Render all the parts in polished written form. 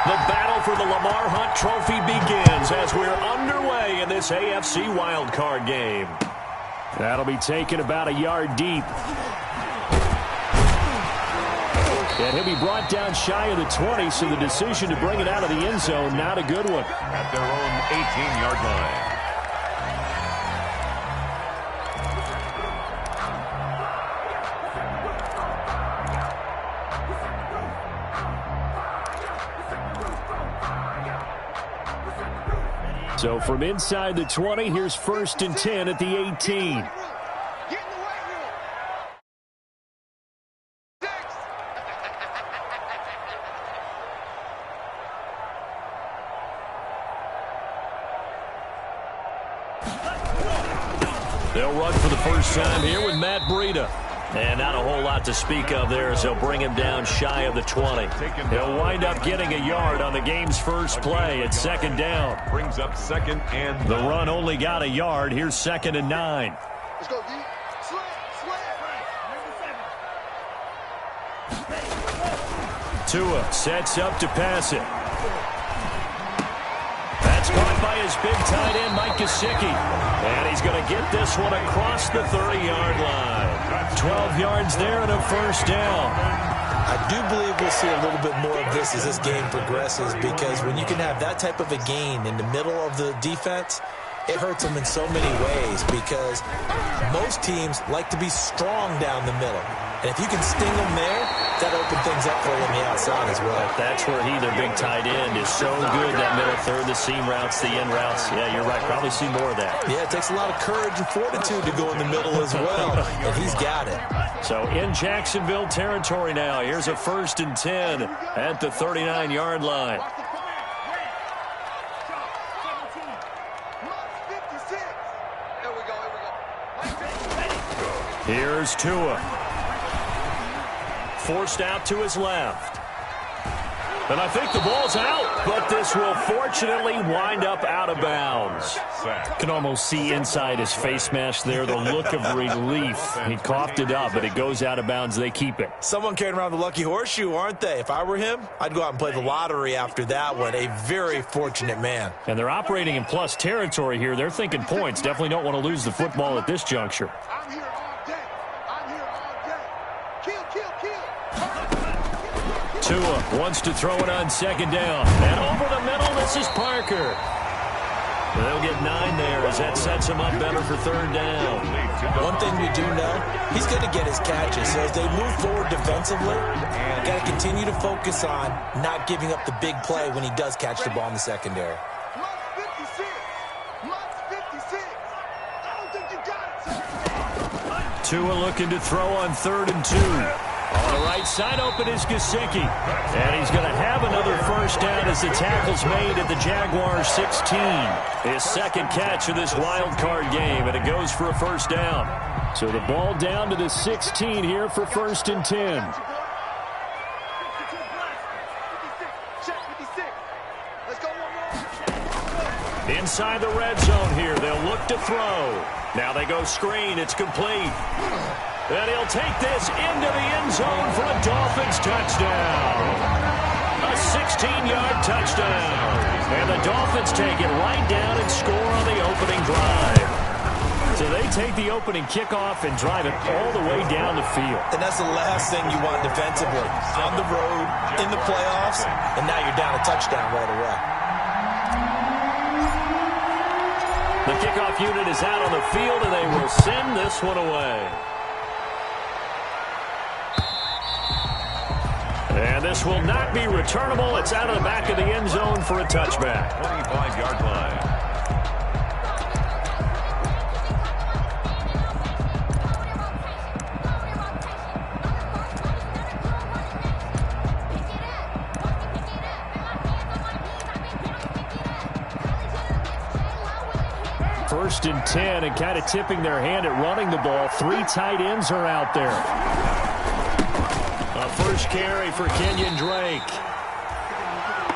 The battle for the Lamar Hunt Trophy begins as we're underway in this AFC wildcard game. That'll be taken about a yard deep. And he'll be brought down shy of the 20, so the decision to bring it out of the end zone, not a good one. At their own 18-yard line. So from inside the 20, here's 1st and 10 at the 18. They'll run for the first time here with Matt Breida. And not a whole lot to speak of there as they'll bring him down shy of the 20. He'll wind up getting a yard on the game's first play at 2nd down. Brings up 2nd and 9. The run only got a yard. Here's 2nd and 9. Let's go, D. Tua sets up to pass it. That's caught by his big tight end, Mike Gesicki. And he's going to get this one across the 30-yard line. 12 yards there and a first down. I do believe we'll see a little bit more of this as this game progresses, because when you can have that type of a gain in the middle of the defense, it hurts them in so many ways, because most teams like to be strong down the middle. And if you can sting them there, that opens things up for you on the outside as well. That's where he, their big tight end, is so good, that middle third, the seam routes, the in routes. Yeah, you're right. Probably see more of that. Yeah, it takes a lot of courage and fortitude to go in the middle as well, and he's got it. So in Jacksonville territory now. Here's a 1st and 10 at the 39-yard line. Here's Tua. Forced out to his left. And I think the ball's out, but this will fortunately wind up out of bounds. Can almost see inside his face mask there, the look of relief. He coughed it up, but it goes out of bounds. They keep it. Someone carrying around the lucky horseshoe, aren't they? If I were him, I'd go out and play the lottery after that one. A very fortunate man. And they're operating in plus territory here. They're thinking points. Definitely don't want to lose the football at this juncture. I'm here all day. I'm here all day. Kill, kill, kill. Tua wants to throw it on 2nd down. And over the middle, this is Parker. They'll get 9 there as that sets him up better for 3rd down. One thing we do know, he's going to get his catches. So as they move forward defensively, got to continue to focus on not giving up the big play when he does catch the ball in the secondary. Tua looking to throw on 3rd and 2. On the right side open is Gesicki. And he's going to have another first down as the tackle's made at the Jaguars 16. His 2nd catch of this wild card game, and it goes for a first down. So the ball down to the 16 here for 1st and 10. Inside the red zone here, they'll look to throw. Now they go screen, it's complete. And he'll take this into the end zone for a Dolphins touchdown. A 16-yard touchdown. And the Dolphins take it right down and score on the opening drive. So they take the opening kickoff and drive it all the way down the field. And that's the last thing you want defensively. On the road, in the playoffs, and now you're down a touchdown right away. The kickoff unit is out on the field, and they will send this one away. And this will not be returnable. It's out of the back of the end zone for a touchback. 25-yard line. First and 10, and kind of tipping their hand at running the ball. 3 tight ends are out there. A first carry for Kenyon Drake.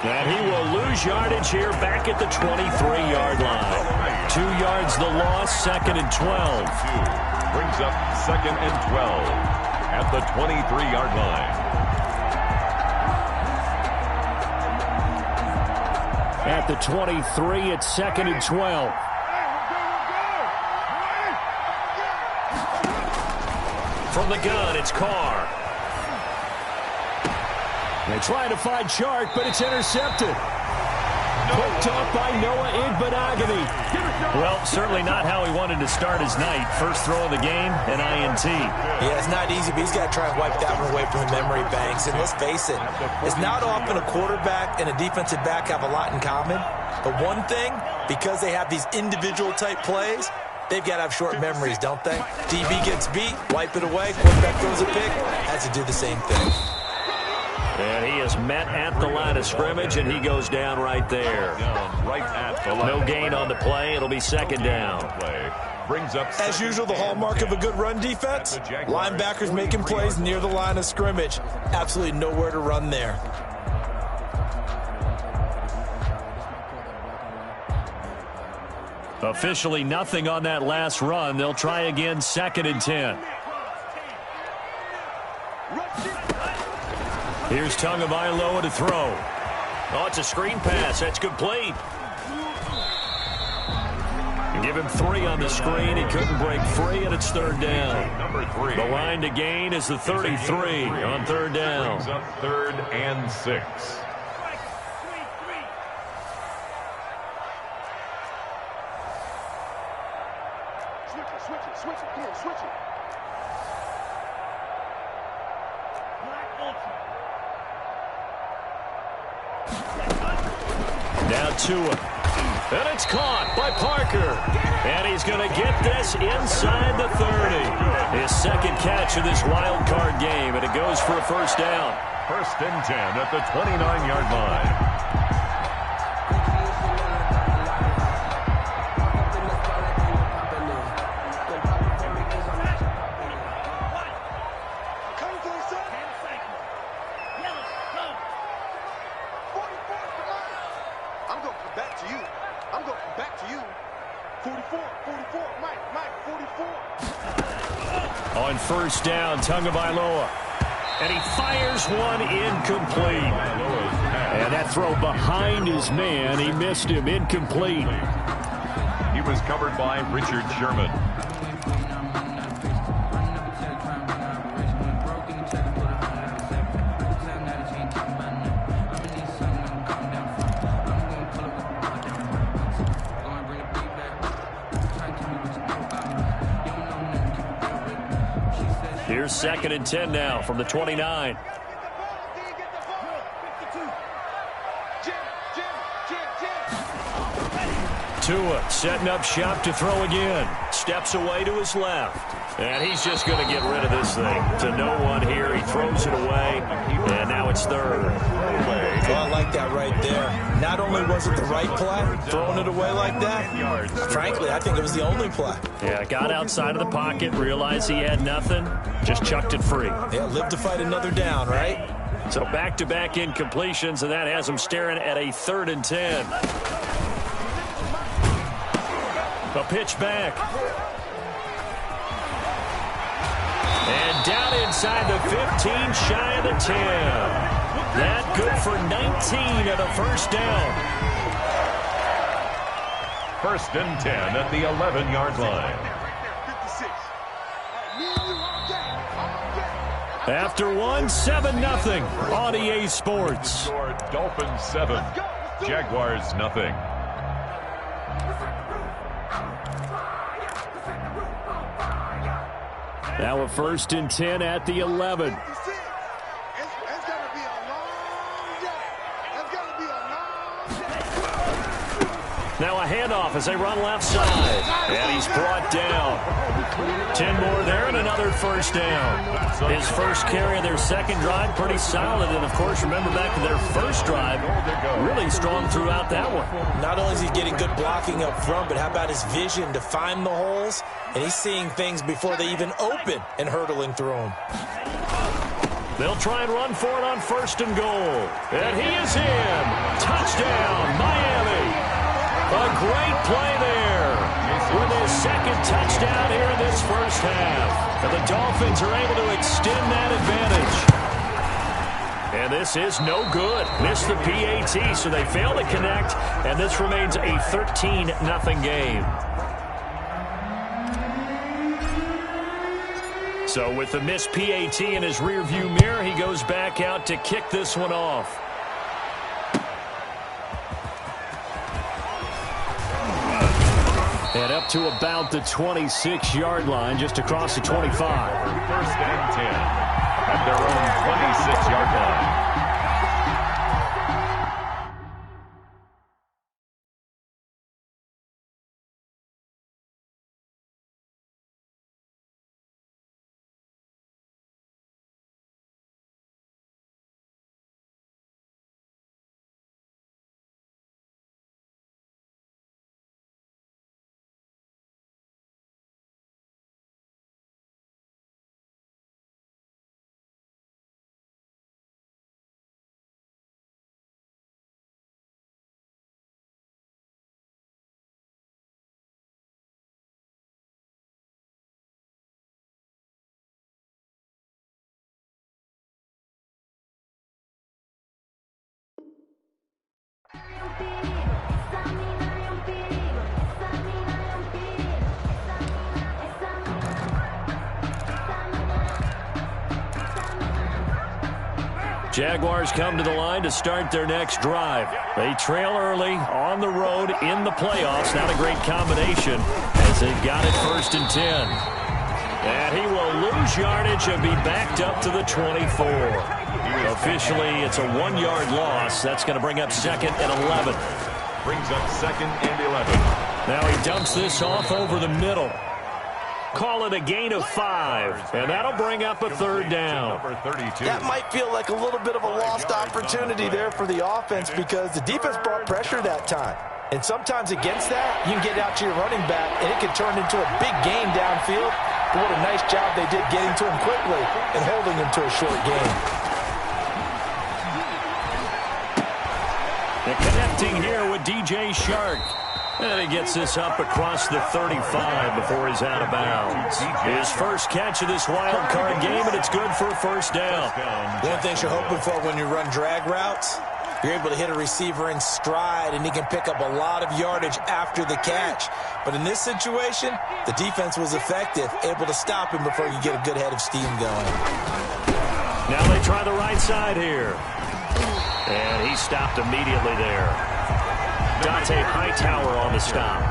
And he will lose yardage here back at the 23-yard line. 2 yards the loss, 2nd and 12. Brings up 2nd and 12 at the 23-yard line. At the 23, it's 2nd and 12. From the gun, it's Carr. They try to find Chark, but it's intercepted. Picked up by Noah Igbenogany. Well, certainly not how he wanted to start his night. First throw of the game, an INT. Yeah, it's not easy, but he's got to try and wipe that one away from the memory banks. And let's face it, it's not often a quarterback and a defensive back have a lot in common. But one thing, because they have these individual type plays, they've got to have short memories, don't they? DB gets beat, wipe it away, quarterback throws a pick, has to do the same thing. And he is met at the line of scrimmage, and he goes down right there. No gain on the play. It'll be 2nd down. As usual, the hallmark of a good run defense, linebackers making plays near the line of scrimmage. Absolutely nowhere to run there. Officially nothing on that last run. They'll try again, 2nd and 10. Here's Tagovailoa to throw. Oh, it's a screen pass. That's complete. Give him 3 on the screen. He couldn't break free, and it's 3rd down. The line to gain is the 33 on 3rd down. Brings up 3rd and 6. Switch it. Come on, switch it. Now Tua. And it's caught by Parker. And he's going to get this inside the 30. His 2nd catch of this wild card game, and it goes for a 1st down. 1st and 10 at the 29-yard line. On 1st down, Tagovailoa. And he fires one incomplete. And that throw behind his man, he missed him, incomplete. He was covered by Richard Sherman. Here's 2nd and 10 now from the 29. Tua setting up shop to throw again. Steps away to his left. And he's just going to get rid of this thing. To no one here. He throws it away. And now it's 3rd. Well, I like that right there. Not only was it the right play, throwing it away like that, frankly, I think it was the only play. Yeah, got outside of the pocket, realized he had nothing, just chucked it free. Yeah, live to fight another down, right? So back-to-back incompletions, and that has him staring at a 3rd and 10. A pitch back. And down inside the 15, shy of the 10. That good for 19 and a 1st down. 1st and 10 at the 11-yard line. After one, 7-0 on EA Sports. Dolphins 7, Jaguars nothing. Now a 1st and 10 at the 11. Now a handoff as they run left side. And he's brought down. 10 more there and another 1st down. His first carry of their 2nd drive, pretty solid. And, of course, remember back to their 1st drive, really strong throughout that one. Not only is he getting good blocking up front, but how about his vision to find the holes? And he's seeing things before they even open and hurtling through them. They'll try and run for it on 1st and goal. And he is in. Touchdown, Miami. A great play there with his 2nd touchdown here in this 1st half. And the Dolphins are able to extend that advantage. And this is no good. Missed the PAT, so they fail to connect, and this remains a 13-0 game. So with the missed PAT in his rearview mirror, he goes back out to kick this one off. And up to about the 26-yard line, just across the 25. First and 10 at their own 26-yard line. Jaguars come to the line to start their next drive. They trail early on the road in the playoffs. Not a great combination as they've got it 1st and 10. And he will lose yardage and be backed up to the 24. Officially, it's a 1-yard loss. That's going to bring up 2nd and 11. Brings up 2nd and 11. Now he dumps this off over the middle. Call it a gain of 5, and that'll bring up a 3rd down. Number 32. That might feel like a little bit of a lost opportunity there for the offense because the defense brought pressure that time. And sometimes against that, you can get out to your running back, and it can turn into a big gain downfield. But what a nice job they did getting to him quickly and holding him to a short gain. And connecting here with DJ Shark. And he gets this up across the 35 before he's out of bounds. His first catch of this wild card game, and it's good for a 1st down. One thing you're hoping for when you run drag routes, you're able to hit a receiver in stride, and he can pick up a lot of yardage after the catch. But in this situation, the defense was effective, able to stop him before you get a good head of steam going. Now they try the right side here. And he stopped immediately there. Dante Hightower on the stop.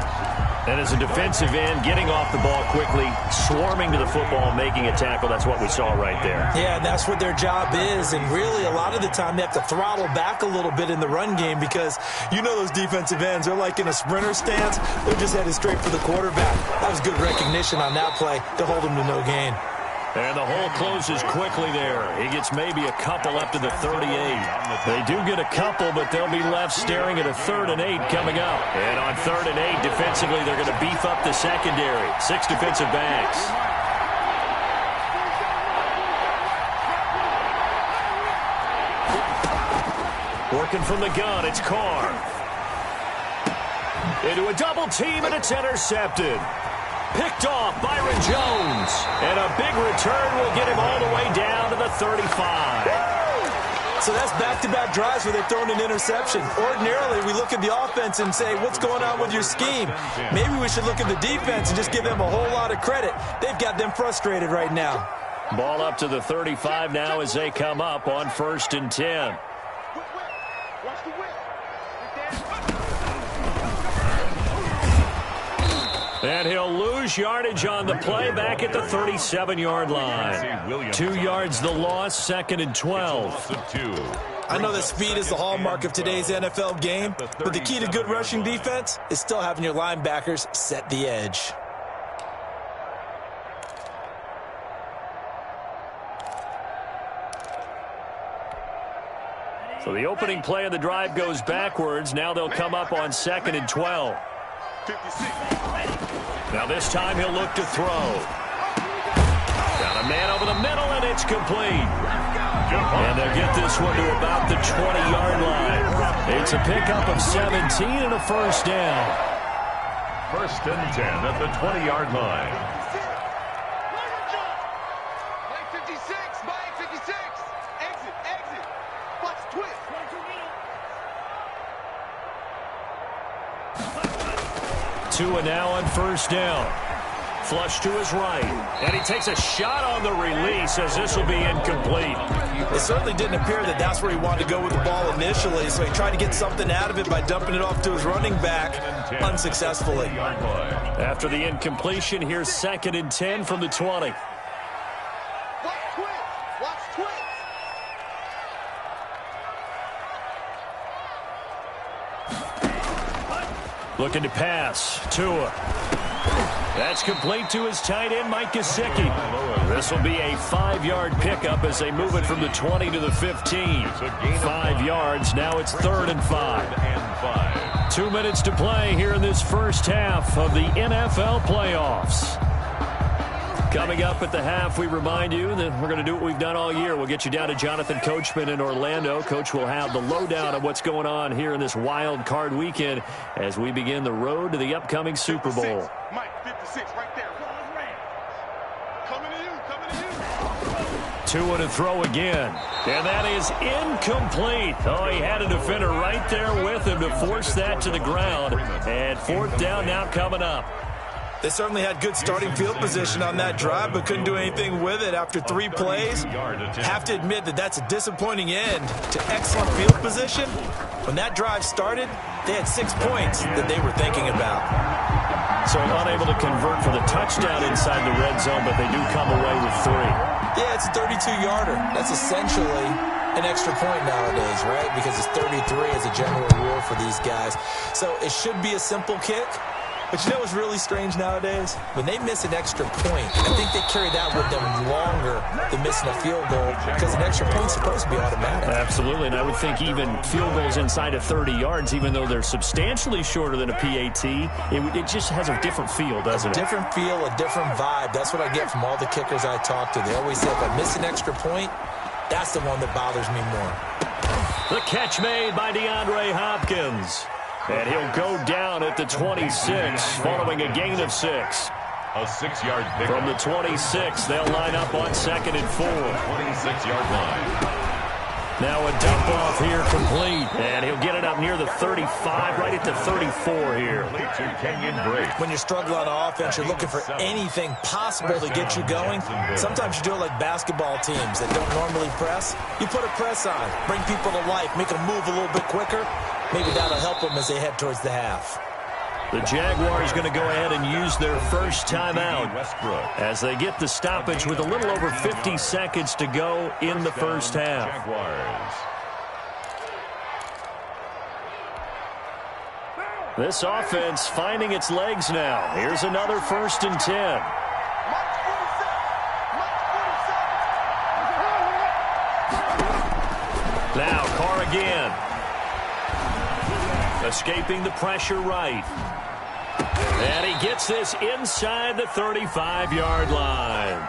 And as a defensive end, getting off the ball quickly, swarming to the football, making a tackle. That's what we saw right there. Yeah, and that's what their job is. And really, a lot of the time, they have to throttle back a little bit in the run game because you know those defensive ends, they're like in a sprinter stance. They're just headed straight for the quarterback. That was good recognition on that play to hold him to no gain. And the hole closes quickly there. He gets maybe a couple up to the 38. They do get a couple, but they'll be left staring at a 3rd and 8 coming up. And on 3rd and 8, defensively, they're going to beef up the secondary. 6 defensive backs. Working from the gun, it's Carr. Into a double team, and it's intercepted. Picked off Byron Jones. And a big return will get him all the way down to the 35. So that's back-to-back drives where they've thrown an interception. Ordinarily, we look at the offense and say, what's going on with your scheme? Maybe we should look at the defense and just give them a whole lot of credit. They've got them frustrated right now. Ball up to the 35 now as they come up on 1st and 10. Watch the whip. And he'll lose yardage on the play back at the 37-yard line. 2 yards the loss, 2nd and 12. I know that speed is the hallmark of today's NFL game, but the key to good rushing defense is still having your linebackers set the edge. So the opening play of the drive goes backwards. Now they'll come up on 2nd and 12. Now this time he'll look to throw. Got a man over the middle, and it's complete. And they'll get this one to about the 20-yard line. It's a pickup of 17 and a 1st down. 1st and 10 at the 20-yard line. twin. 2 and now on first down. Flush to his right. And he takes a shot on the release as this will be incomplete. It certainly didn't appear that that's where he wanted to go with the ball initially, so he tried to get something out of it by dumping it off to his running back unsuccessfully. After the incompletion, here's 2nd and 10 from the 20. Watch twins. Watch twins. Looking to pass. Tua. That's complete to his tight end, Mike Gesicki. This will be a 5-yard pickup as they move it from the 20 to the 15. 5 yards. Now it's 3rd and 5. 2 minutes to play here in this first half of the NFL playoffs. Coming up at the half, we remind you that we're going to do what we've done all year. We'll get you down to Jonathan Coachman in Orlando. Coach will have the lowdown of what's going on here in this wild card weekend as we begin the road to the upcoming Super Bowl. Mike, 56 right there. Coming to you, coming to you. 2 and a throw again. And that is incomplete. Oh, he had a defender right there with him to force that to the ground. And 4th down now coming up. They certainly had good starting field position on that drive, but couldn't do anything with it after 3 plays. Have to admit that that's a disappointing end to excellent field position. When that drive started, they had 6 points that they were thinking about. So unable to convert for the touchdown inside the red zone, but they do come away with 3. Yeah, it's a 32-yarder. That's essentially an extra point nowadays, right? Because it's 33 as a general rule for these guys. So it should be a simple kick. But you know what's really strange nowadays? When they miss an extra point, I think they carry that with them longer than missing a field goal because an extra point's supposed to be automatic. Absolutely, and I would think even field goals inside of 30 yards, even though they're substantially shorter than a PAT, it just has a different feel, doesn't it? A different feel, a different vibe. That's what I get from all the kickers I talk to. They always say if I miss an extra point, that's the one that bothers me more. The catch made by DeAndre Hopkins. And he'll go down at the 26 following a gain of 6. A 6-yard pick. From the 26, they'll line up on 2nd and 4. 26-yard line. Now a dump off here complete. And he'll get it up near the 35, right at the 34 here. When you're struggling on offense, you're looking for anything possible to get you going. Sometimes you do it like basketball teams that don't normally press. You put a press on, bring people to life, make them move a little bit quicker. Maybe that'll help them as they head towards the half. The Jaguars going to go ahead and use their first timeout as they get the stoppage with a little over 50 seconds to go in the first half. This offense finding its legs now. Here's another 1st and 10. Now Carr again. Escaping the pressure right. And he gets this inside the 35-yard line.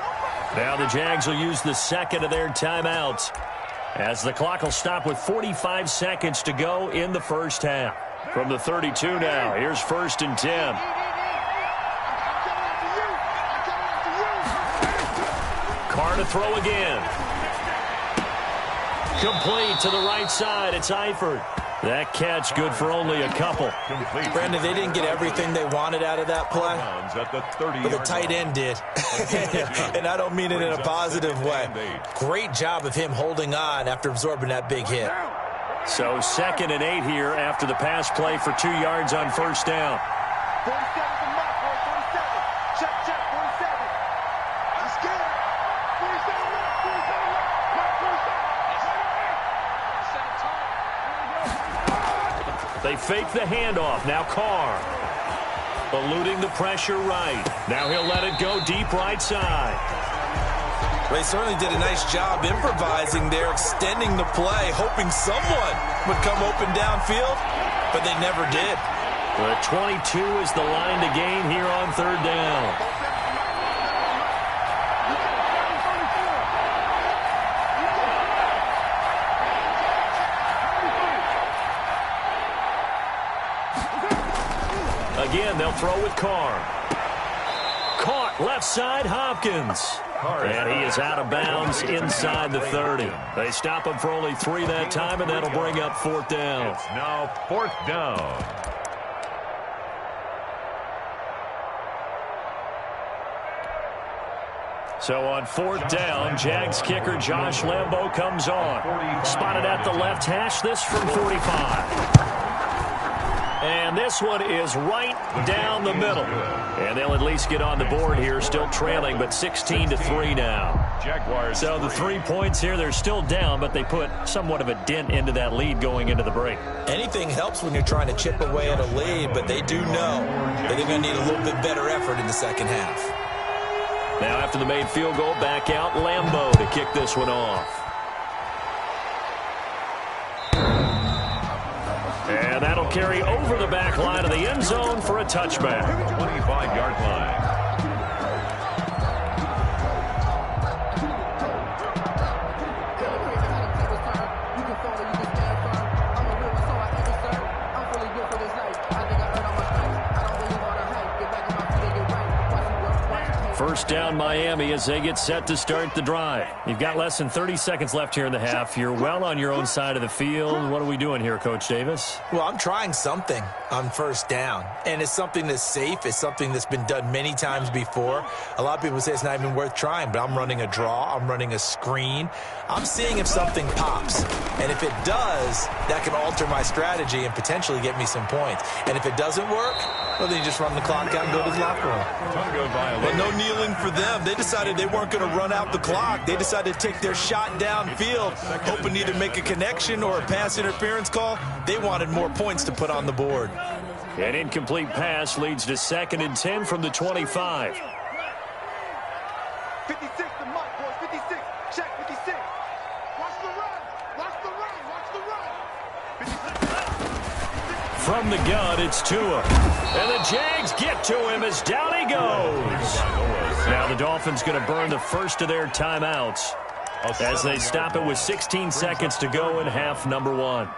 Now the Jags will use the 2nd of their timeouts as the clock will stop with 45 seconds to go in the first half. From the 32 now, here's 1st and 10. Carr to throw again. Complete to the right side. It's Eifert. That catch good for only a couple. Brandon, they didn't get everything they wanted out of that play, but the tight end did. And I don't mean it in a positive way. Great job of him holding on after absorbing that big hit. So 2nd and 8 here after the pass play for 2 yards on first down. 47 to Mike, 47. Check, 47. I'm scared. 47 Mike, 47 Mike, 47. They fake the handoff. Now Carr. Eluding the pressure right. Now he'll let it go deep right side. They certainly did a nice job improvising there, extending the play, hoping someone would come open downfield, but they never did. The 22 is the line to gain here on 3rd down. Again, they'll throw with Carr. Caught left side, Hopkins. And he is out of bounds inside the 30. They stop him for only 3 that time, and that'll bring up 4th down. It's now 4th down. So on 4th down, Jags kicker Josh Lambo comes on. Spotted at the left hash, this from 45. And this one is right down the middle. And they'll at least get on the board here, still trailing, but 16-3 now. Jaguars. So the 3 points here, they're still down, but they put somewhat of a dent into that lead going into the break. Anything helps when you're trying to chip away at a lead, but they do know that they're going to need a little bit better effort in the second half. Now after the made field goal, back out Lambo to kick this one off. And that'll carry over the back line of the end zone for a touchback. 25-yard line. First down Miami as they get set to start the drive. You've got less than 30 seconds left here in the half. You're well on your own side of the field. What are we doing here, Coach Davis? Well, I'm trying something on first down, and it's something that's safe. It's something that's been done many times before. A lot of people say it's not even worth trying, but I'm running a draw. I'm running a screen. I'm seeing if something pops, and if it does, that can alter my strategy and potentially get me some points. And if it doesn't work, well, then you just run the clock out and go to the locker room. But no kneeling for them. They decided they weren't going to run out the clock. They decided to take their shot downfield, hoping to either make a connection or a pass interference call. They wanted more points to put on the board. An incomplete pass leads to 2nd and 10 from the 25. 56 to Mike, boys. 56. Check 56. Watch the run. Watch the run. Watch the run. From the gun, it's Tua. And the Jags get to him as down he goes. Now the Dolphins going to burn the first of their timeouts as they stop it with 16 seconds to go in half number 1.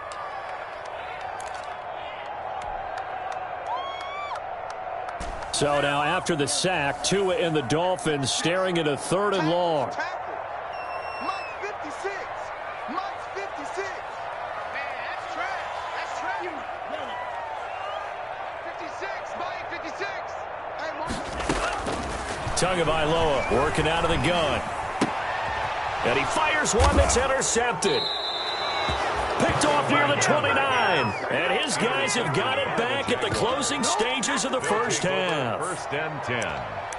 So now after the sack, Tua and the Dolphins staring at a 3rd and long. Mike's 56. Mike's 56. Man, that's trash. That's trash. 56. Mike 56. Hey, Mike. Tagovailoa working out of the gun. And he fires one that's intercepted. Picked off near the 29. And his guys have got it back at the closing stages of the first half. 1st and 10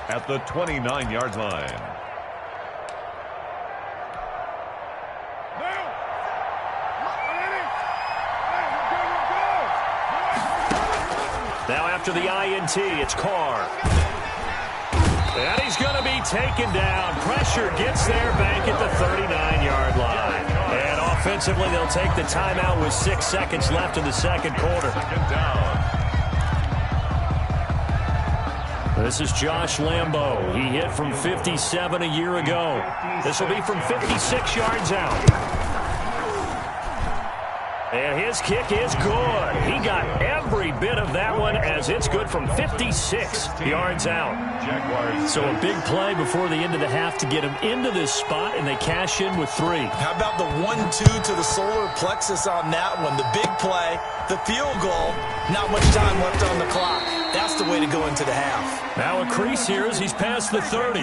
at the 29-yard line. Now after the INT, it's Carr. And he's going to be taken down. Pressure gets there back at the 39-yard line. And offensively, they'll take the timeout with 6 seconds left in the second quarter. 2nd down. This is Josh Lambo. He hit from 57 a year ago. This will be from 56 yards out. And his kick is good. He got every bit of that one as it's good from 56 yards out. Jaguars. So a big play before the end of the half to get him into this spot, and they cash in with 3. How about the 1-2 to the solar plexus on that one? The big play, the field goal, not much time left on the clock. That's the way to go into the half. Now a crease here as he's past the 30.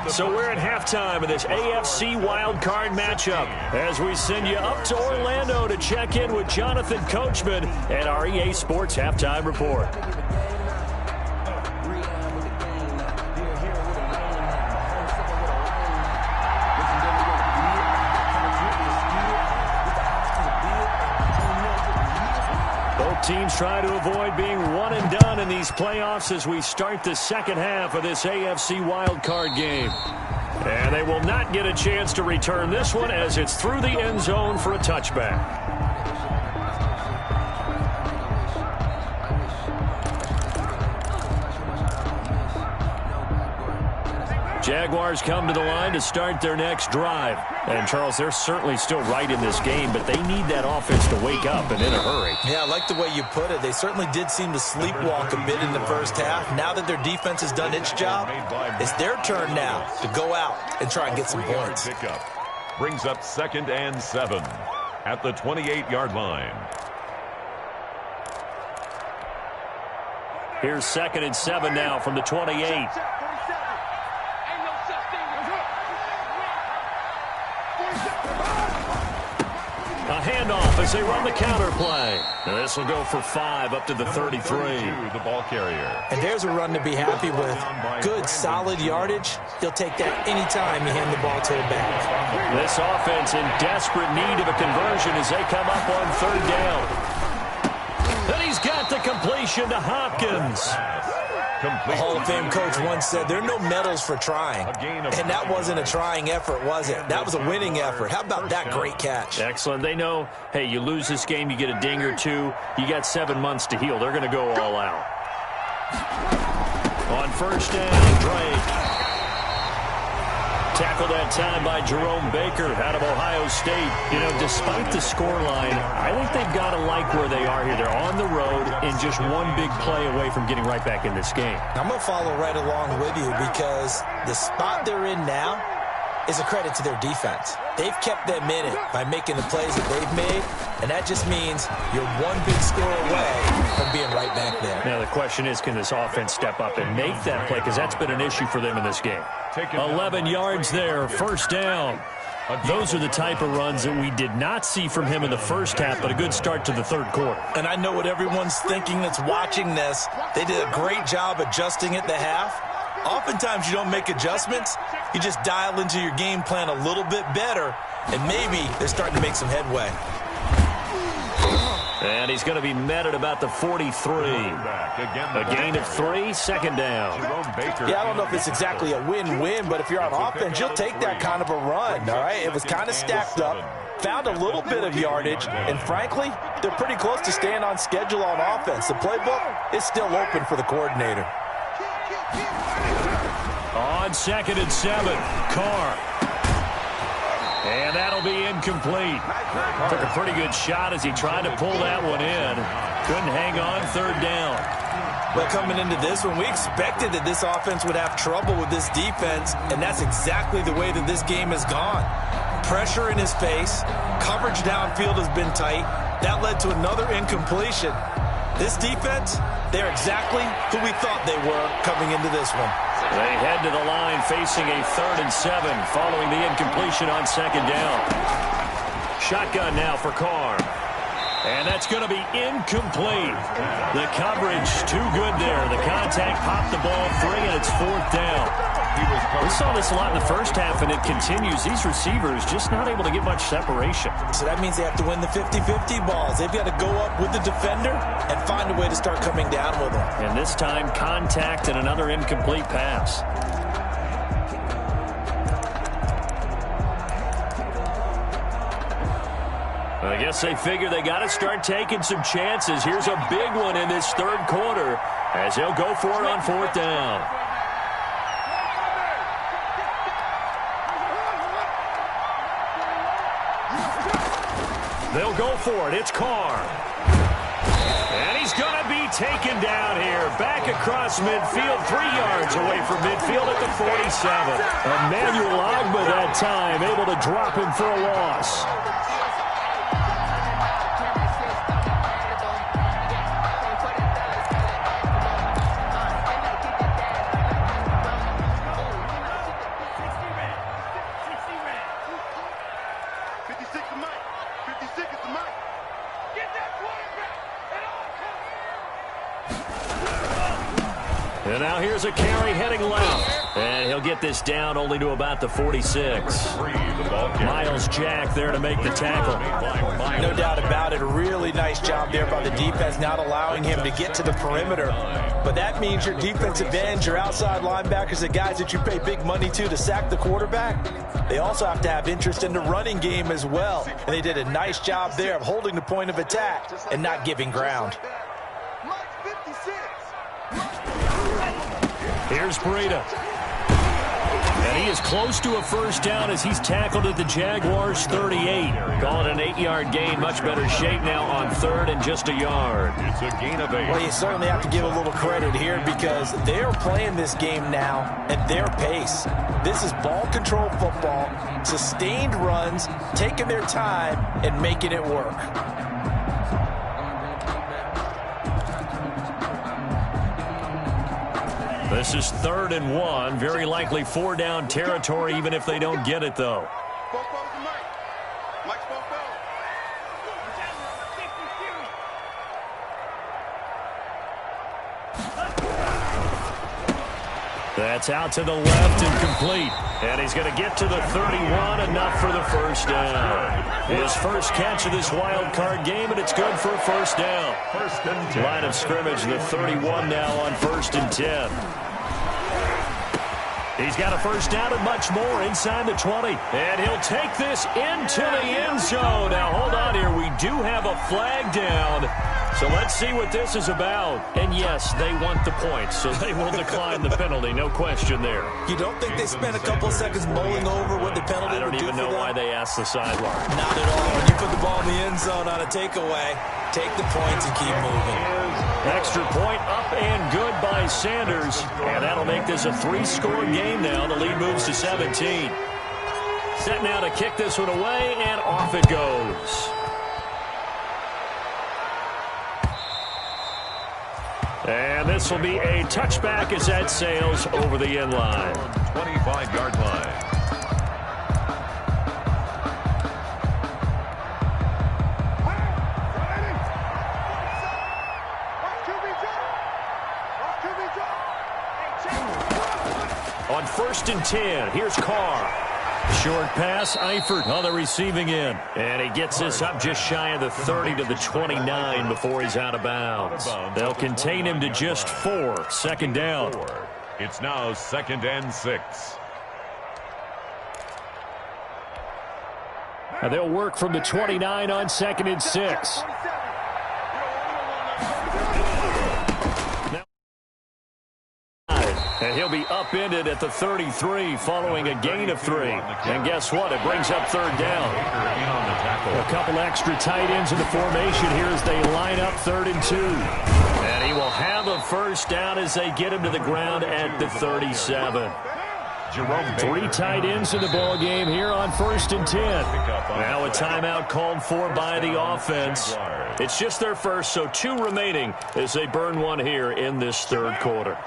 So we're at halftime of this AFC wildcard matchup as we send you up to Orlando to check in with Jonathan Coachman and our EA Sports Halftime Report. Teams try to avoid being one and done in these playoffs as we start the second half of this AFC wildcard game. And they will not get a chance to return this one as it's through the end zone for a touchback. Jaguars come to the line to start their next drive. And, Charles, they're certainly still right in this game, but they need that offense to wake up and in a hurry. Yeah, I like the way you put it. They certainly did seem to sleepwalk a bit in the first half. Now that their defense has done its job, it's their turn now to go out and try and get some points. Brings up 2nd and 7 at the 28-yard line. Here's 2nd and 7 now from the 28. A handoff as they run the counter play. Now this will go for 5 up to the 33. The ball carrier. And there's a run to be happy with. Good, solid yardage. He'll take that anytime you hand the ball to him back. This offense in desperate need of a conversion as they come up on 3rd down. And he's got the completion to Hopkins. A Hall of Fame coach once said there are no medals for trying. And that wasn't a trying effort, was it? That was a winning effort. How about that great catch? Excellent. They know, hey, you lose this game, you get a ding or two. You got 7 months to heal. They're going to go all out. On 1st down, Drake. Tackled that time by Jerome Baker out of Ohio State. You know, despite the scoreline, I think they've got to like where they are here. They're on the road and just one big play away from getting right back in this game. I'm going to follow right along with you because the spot they're in now is a credit to their defense. They've kept them in it by making the plays that they've made, and that just means you're one big score away from being right back there. Now the question is, can this offense step up and make that play? Because that's been an issue for them in this game. 11 yards there, 1st down. Those are the type of runs that we did not see from him in the first half, but a good start to the 3rd quarter. And I know what everyone's thinking that's watching this. They did a great job adjusting at the half. Oftentimes you don't make adjustments. You just dial into your game plan a little bit better, and maybe they're starting to make some headway. And he's going to be met at about the 43. A gain of 3, 2nd down. Yeah, I don't know if it's exactly a win-win, but if you're on offense, you'll take that kind of a run, all right? It was kind of stacked up, found a little bit of yardage, and frankly, they're pretty close to staying on schedule on offense. The playbook is still open for the coordinator. On 2nd and 7, Carr. And that'll be incomplete. Took a pretty good shot as he tried to pull that one in. Couldn't hang on 3rd down. Well, coming into this one, we expected that this offense would have trouble with this defense, and that's exactly the way that this game has gone. Pressure in his face. Coverage downfield has been tight. That led to another incompletion. This defense, they're exactly who we thought they were coming into this one. They head to the line facing a 3rd and 7 following the incompletion on 2nd down. Shotgun now for Carr. And that's going to be incomplete. The coverage too good there. The contact popped the ball free, and it's 4th down. We saw this a lot in the first half, and it continues. These receivers just not able to get much separation. So that means they have to win the 50-50 balls. They've got to go up with the defender and find a way to start coming down with them. And this time, contact and another incomplete pass. I guess they figure they got to start taking some chances. Here's a big one in this 3rd quarter as they'll go for it on 4th down. They'll go for it. It's Carr. And he's going to be taken down here. Back across midfield, 3 yards away from midfield at the 47. Emmanuel Ogba that time, able to drop him for a loss. And now here's a carry heading left. And he'll get this down only to about the 46. Miles Jack there to make the tackle. No doubt about it. A really nice job there by the defense, not allowing him to get to the perimeter. But that means your defensive ends, your outside linebackers, the guys that you pay big money to sack the quarterback, they also have to have interest in the running game as well. And they did a nice job there of holding the point of attack and not giving ground. Here's Breida. And he is close to a first down as he's tackled at the Jaguars' 38. Call it an 8-yard gain. Much better shape now on third and just a yard. It's a gain of 8. Well, you certainly have to give a little credit here because they're playing this game now at their pace. This is ball control football, sustained runs, taking their time, and making it work. This is 3rd and 1. Very likely 4-down territory, even if they don't get it, though. That's out to the left and complete. And he's going to get to the 31, enough for the first down. His first catch of this wild card game, and it's good for a first down. First and 10. Line of scrimmage, the 31 now on 1st and 10. He's got a first down and much more inside the 20. And he'll take this into the end zone. Now, hold on here. We do have a flag down. So let's see what this is about. And yes, they want the points, so they will decline the penalty. No question there. You don't think they spent a couple of seconds mulling over what the penalty would do for them? I don't even know why they asked the sideline. Not at all. When you put the ball in the end zone on a takeaway, take the points and keep moving. Extra point up and good by Sanders. And that'll make this a 3-score game now. The lead moves to 17. Set now to kick this one away, and off it goes. And this will be a touchback as that sails over the end line. 25-yard line. On 1st and 10, here's Carr. Short pass, Eifert on the receiving end. And he gets this up just shy of the 30 to the 29 before he's out of bounds. They'll contain him to just 4. 2nd down. It's now 2nd and 6. And they'll work from the 29 on 2nd and 6. And he'll be upended at the 33 following a gain of 3. And guess what? It brings up 3rd down. A couple extra tight ends in the formation here as they line up 3rd and 2. And he will have a first down as they get him to the ground at the 37. 3 tight ends in the ball game here on 1st and 10. Now a timeout called for by the offense. It's just their first, so 2 remaining as they burn one here in this 3rd quarter.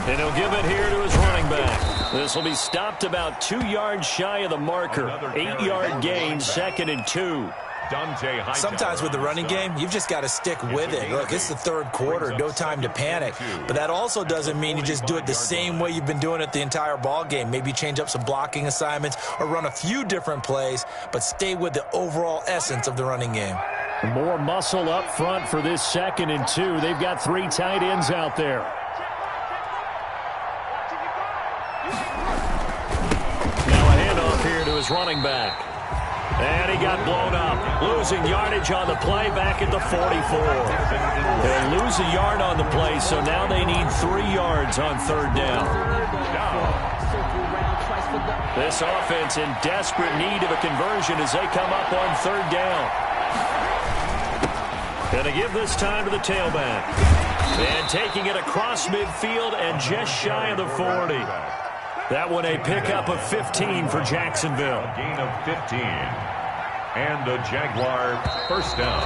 And he'll give it here to his running back. This will be stopped about 2 yards shy of the marker. 8-yard gain, 2nd and 2. Sometimes with the running game, you've just got to stick with it. Look, it's the 3rd quarter, no time to panic. But that also doesn't mean you just do it the same way you've been doing it the entire ball game. Maybe change up some blocking assignments or run a few different plays, but stay with the overall essence of the running game. More muscle up front for this 2nd and 2. They've got 3 tight ends out there. Now a handoff here to his running back. And he got blown up. Losing yardage on the play back at the 44. They lose a yard on the play, so now they need 3 yards on 3rd down. This offense in desperate need of a conversion as they come up on 3rd down. Going to give this time to the tailback. And taking it across midfield and just shy of the 40. That one a pickup of 15 for Jacksonville. A gain of 15. And the Jaguar first down.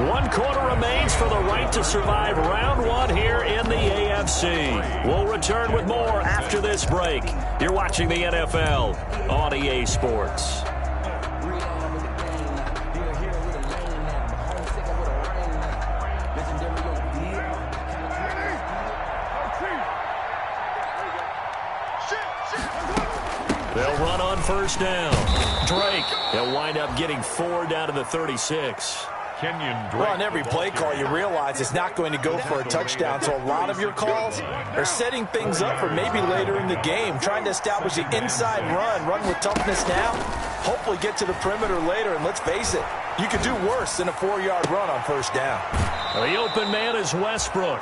1 quarter remains for the right to survive round 1 here in the AFC. We'll return with more after this break. You're watching the NFL on EA Sports. They'll run on 1st down. Drake, they'll wind up getting 4 down to the 36. Kenyon Drake. Well, on every play call, you realize it's not going to go for a touchdown, so a lot of your calls are setting things up for maybe later in the game, trying to establish the inside run with toughness now. hopefully get to the perimeter later. And let's face it, you could do worse than a 4-yard run on first down. The open man is Westbrook.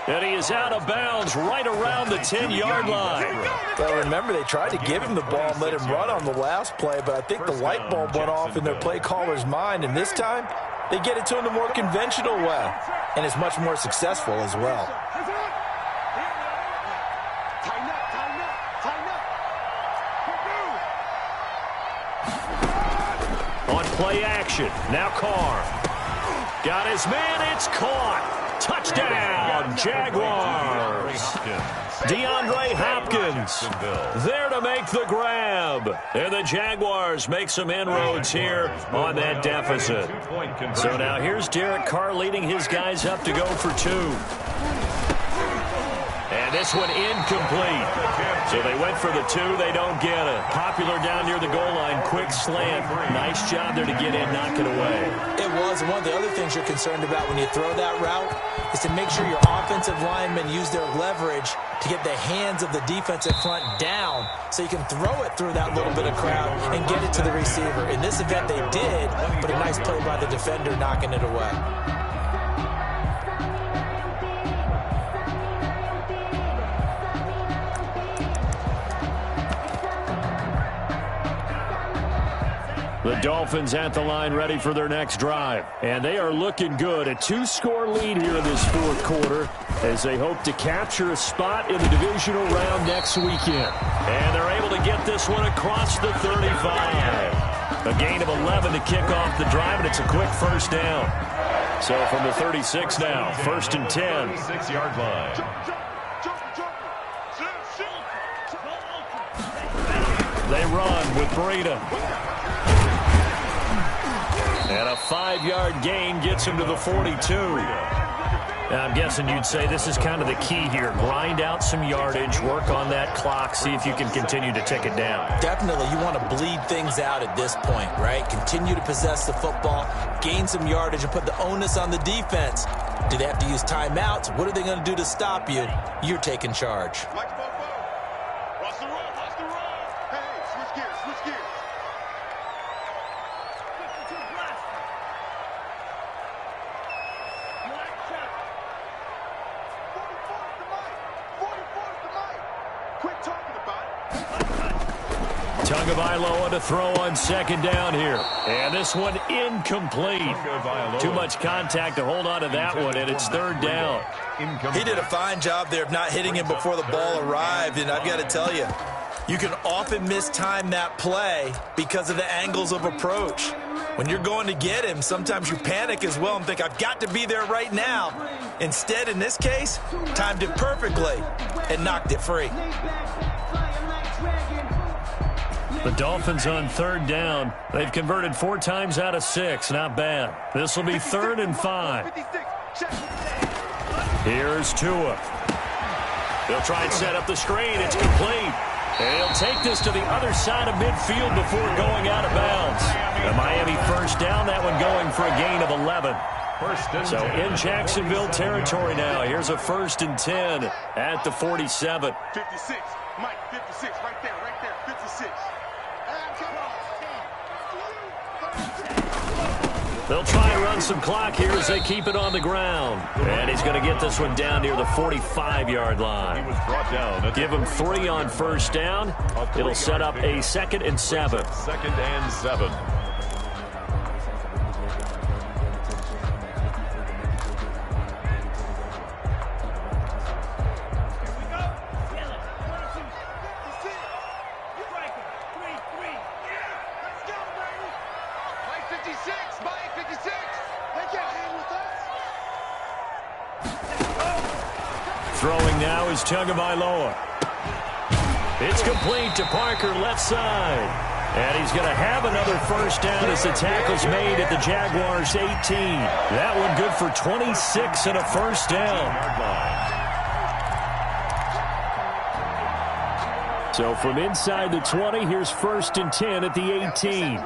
And he is out of bounds right around the 10-yard line. Well, remember, they tried to give him the ball and let him run on the last play, but I think the light bulb went off in their play caller's mind, and this time they get it to him the more conventional way, and it's much more successful as well. On play action, now Carr. Got his man, it's caught. Touchdown, Jaguars. DeAndre Hopkins there to make the grab. And the Jaguars make some inroads here on that deficit. So now here's Derek Carr leading his guys up to go for 2. And this one incomplete. So they went for the 2. They don't get it. Popular down near the goal line. Quick slant. Nice job there to get in, knock it away. It was. And one of the other things you're concerned about when you throw that route is to make sure your offensive linemen use their leverage to get the hands of the defensive front down so you can throw it through that little bit of crowd and get it to the receiver. In this event, they did, but a nice play by the defender knocking it away. The Dolphins at the line ready for their next drive. And they are looking good. A 2-score lead here in this fourth quarter as they hope to capture a spot in the divisional round next weekend. And they're able to get this one across the 35. A gain of 11 to kick off the drive, and it's a quick first down. So from the 36 now, 1st and 10. 6-yard line. They run with Breida. And a 5-yard gain gets him to the 42. Now, I'm guessing you'd say this is kind of the key here. Grind out some yardage, work on that clock, see if you can continue to tick it down. Definitely, you want to bleed things out at this point, right? Continue to possess the football, gain some yardage, and put the onus on the defense. Do they have to use timeouts? What are they going to do to stop you? You're taking charge. Tagovailoa to throw on 2nd down here. And this one incomplete. Too much contact to hold on to that one, and it's 3rd down. He did a fine job there of not hitting him before the ball arrived, and I've got to tell you, you can often mistime that play because of the angles of approach. When you're going to get him, sometimes you panic as well and think, I've got to be there right now. Instead, in this case, timed it perfectly and knocked it free. The Dolphins on 3rd down. They've converted 4 times out of 6. Not bad. This will be 3rd and 5. Here's Tua. They'll try and set up the screen. It's complete. And he'll take this to the other side of midfield before going out of bounds. The Miami 1st down. That one going for a gain of 11. So in Jacksonville territory now. Here's a 1st and 10 at the 47. 56. Mike, 56. Right there. 56. They'll try and run some clock here as they keep it on the ground. And he's going to get this one down near the 45-yard line. Give him 3 on 1st down. It'll set up a 2nd and 7. 2nd and 7. Throwing now is Tagovailoa. It's complete to Parker, left side. And he's going to have another 1st down as the tackle's made at the Jaguars' 18. That one good for 26 and a 1st down. So from inside the 20, here's 1st and 10 at the 18.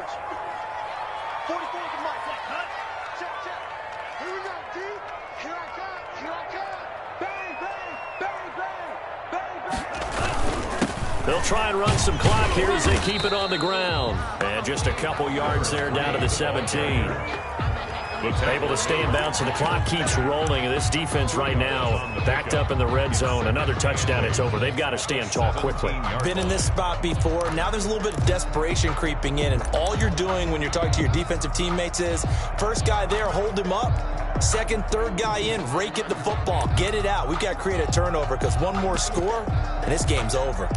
They'll try and run some clock here as they keep it on the ground. And just a couple yards there down to the 17. Able to stay in bounds, so the clock keeps rolling. And this defense right now backed up in the red zone. Another touchdown, it's over. They've got to stand tall quickly. Been in this spot before. Now there's a little bit of desperation creeping in, and all you're doing when you're talking to your defensive teammates is first guy there, hold him up. Second, third guy in, rake it the football. Get it out. We've got to create a turnover because one more score, and this game's over.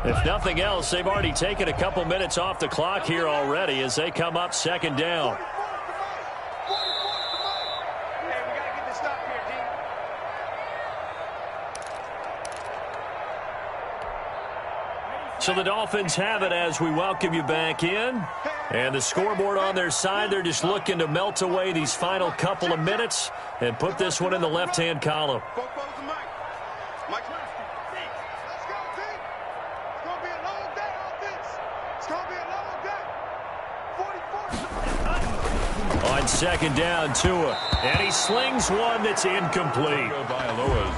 If nothing else, they've already taken a couple minutes off the clock here already as they come up second down. So the Dolphins have it as we welcome you back in. And the scoreboard on their side, they're just looking to melt away these final couple of minutes and put this one in the left-hand column. On second down, Tua. And he slings one that's incomplete.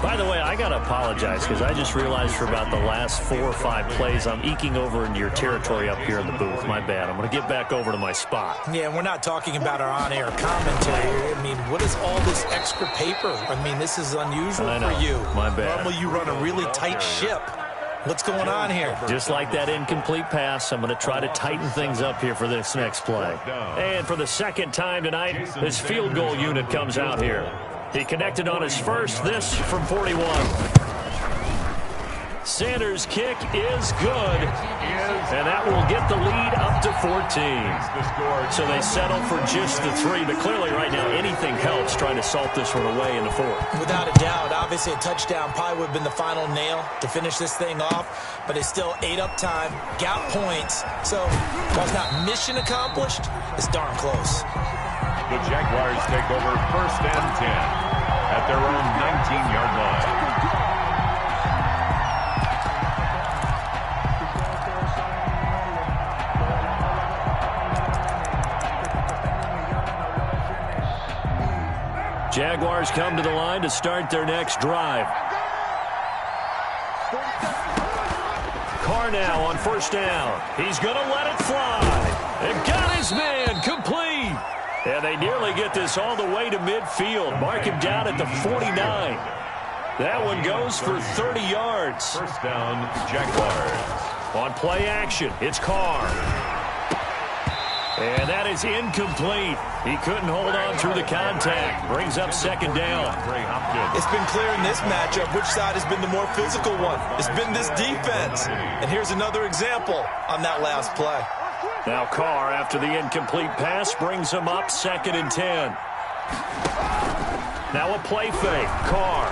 By the way, I got to apologize because I just realized for about the last 4 or 5 plays, I'm eking over into your territory up here in the booth. My bad. I'm going to get back over to my spot. Yeah, and we're not talking about our on-air commentary. I mean, what is all this extra paper? I mean, this is unusual for you. My bad. Normally you run a really tight ship. What's going on here? Just like that incomplete pass, I'm going to try to tighten things up here for this next play. And for the second time tonight, this field goal unit comes out here. He connected on his first, this from 41. Sanders' kick is good, and that will get the lead up to 14. So they settle for just the 3, but clearly right now anything helps trying to salt this one away in the 4th. Without a doubt, obviously a touchdown probably would have been the final nail to finish this thing off, but it's still ate up time, got points, so while it's not mission accomplished, it's darn close. The Jaguars take over 1st and 10 at their own 19-yard line. Jaguars come to the line to start their next drive. Carr now on 1st down. He's going to let it fly. They've got his man complete. And they nearly get this all the way to midfield. Mark him down at the 49. That one goes for 30 yards. 1st down, Jaguars. On play action, it's Carr. And that is incomplete. He couldn't hold on through the contact. Brings up second down. It's been clear in this matchup which side has been the more physical one. It's been this defense. And here's another example on that last play. Now Carr, after the incomplete pass, brings him up 2nd and 10. Now a play fake. Carr.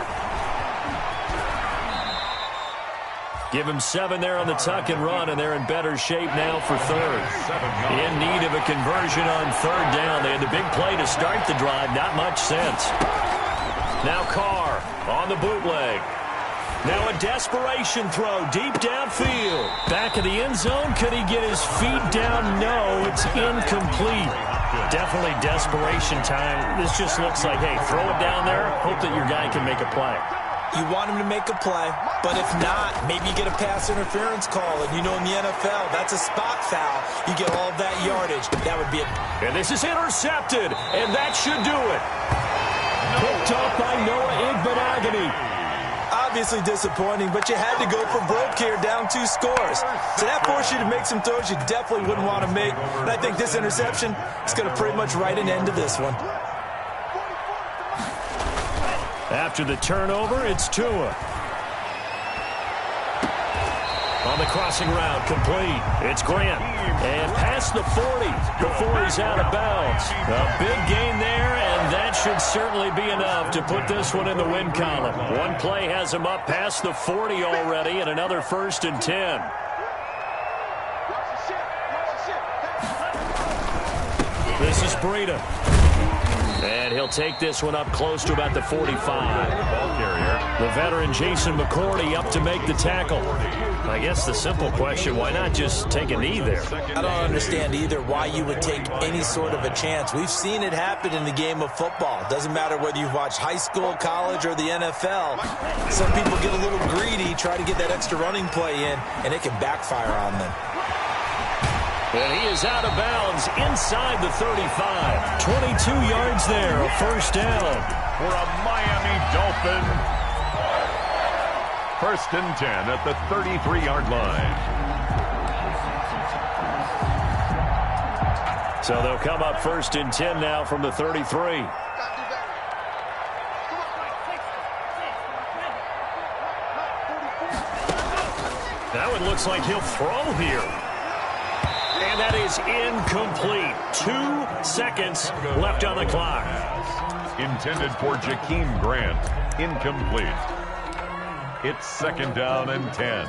Give him 7 there on the tuck and run, and they're in better shape now for 3rd. In need of a conversion on 3rd down. They had the big play to start the drive. Not much sense. Now Carr on the bootleg. Now a desperation throw deep downfield. Back of the end zone. Could he get his feet down? No, it's incomplete. Definitely desperation time. This just looks like, hey, throw it down there. Hope that your guy can make a play. You want him to make a play, but if not, maybe you get a pass interference call. And you know in the NFL, that's a spot foul. You get all of that yardage. That would be it. And this is intercepted, and that should do it. Picked off by Noah Igbenogany. Obviously disappointing, but you had to go for broke here, down 2 scores. So that forced you to make some throws you definitely wouldn't want to make. And I think this interception is going to pretty much write an end to this one. After the turnover, it's Tua. On the crossing route, complete. It's Grant. And past the 40 before he's out of bounds. A big gain there, and that should certainly be enough to put this one in the win column. One play has him up past the 40 already, and another 1st and 10. This is Breida. And he'll take this one up close to about the 45. Ball carrier. The veteran Jason McCourty up to make the tackle. I guess the simple question, why not just take a knee there? I don't understand either why you would take any sort of a chance. We've seen it happen in the game of football. It doesn't matter whether you've watched high school, college, or the NFL. Some people get a little greedy, try to get that extra running play in, and it can backfire on them. And he is out of bounds inside the 35. 22 yards there, a first down. For a Miami Dolphin. First and 10 at the 33-yard line. So they'll come up first and 10 now from the 33. That one looks like he'll throw here. And that is incomplete. 2 seconds left on the clock. Intended for Jakeem Grant. Incomplete. It's second down and 10.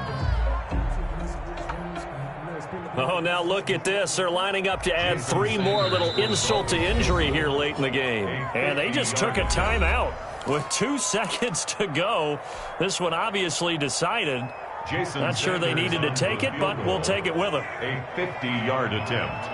Oh, now look at this. They're lining up to add 3 more, little insult to injury here late in the game. And they just took a timeout with 2 seconds to go. This one obviously decided. Not sure they needed to take it, but we'll take it with them. A 50-yard attempt.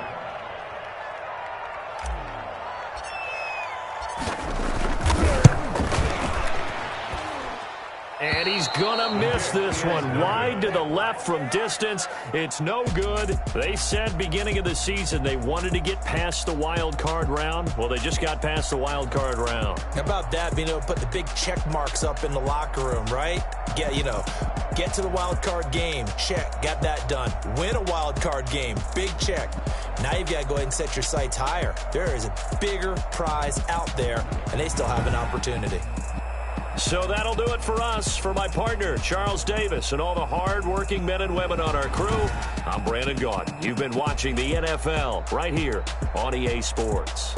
And he's going to miss this one. Wide to the left from distance. It's no good. They said beginning of the season they wanted to get past the wild card round. Well, they just got past the wild card round. How about that, being able to put the big check marks up in the locker room, right? Get to the wild card game. Check. Got that done. Win a wild card game. Big check. Now you've got to go ahead and set your sights higher. There is a bigger prize out there, and they still have an opportunity. So that'll do it for us. For my partner, Charles Davis, and all the hard-working men and women on our crew, I'm Brandon Gaudin. You've been watching the NFL right here on EA Sports.